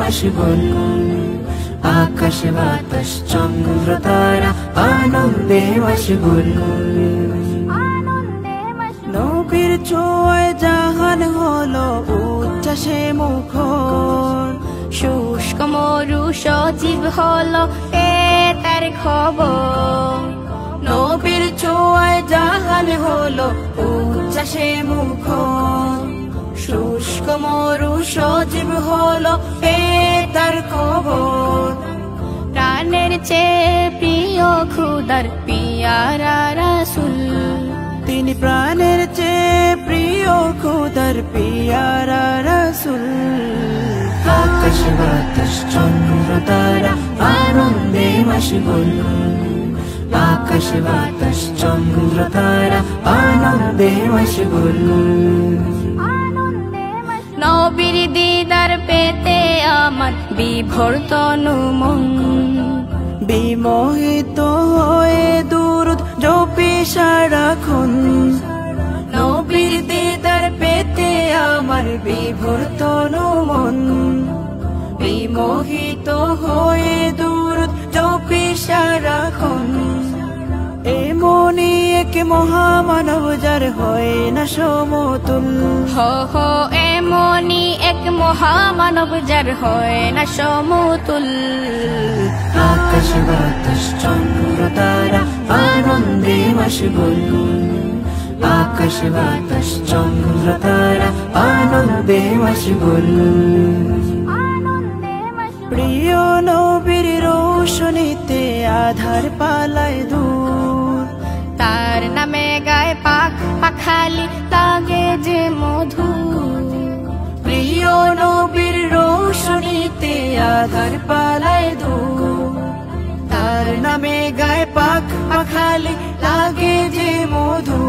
মশগুল, আকাশ বাতাস চন্দ্র তারা আনন্দে মশগুল। নবীর ছোঁয়ায় জাহান হলো উচ্ছ্বাসে মুখর, শুষ্ক মরু সজীব হলো এ তার খবর। নবীর ছোঁয়ায় জাহান হলো উচ্ছ্বাসে মুখর, শুষ্ক মরু সজীব হলো এ তার খবর। প্রাণের চেয়ে প্রিয় খুদার পিয়ারা রাসূল, তিনি প্রাণের চেয়ে প্রিয় খোদার পিয়ারা রাসূল। আকাশ বাতাস চন্দ্র তারা আনন্দে মশগুল, আকাশ বাতাস চন্দ্র তারা আনন্দে মশগুল। নবীর দিদার পেতে আমার বিভোর তনু মন, বিমোহিত হয়ে দুরূদ জপি সারাক্ষণ। নবীর দিদার পেতে আমার বিভোর তনু মন, বিমোহিত হয়ে দুরূদ জপি সারাক্ষণ। এমনি এক মহামানব যার হয় না সমতুল, হ এমনি এক মহামানব যার হয় না সমতুল। আকাশ বাতাস চন্দ্র তারা আনন্দে মশগুল, আকাশ বাতাস চন্দ্র তারা আনন্দে মশগুল। প্রিয় নবীর রোশনীতে আধার পালায় দূর, তার নামে গায়ে পাখ পাখালি লাগে যে মধু। প্রিয় নবীর রোশনীতে আধার পালায় দূর, তার নামে গায়ে পাখ পাখালি লাগে যে মধু।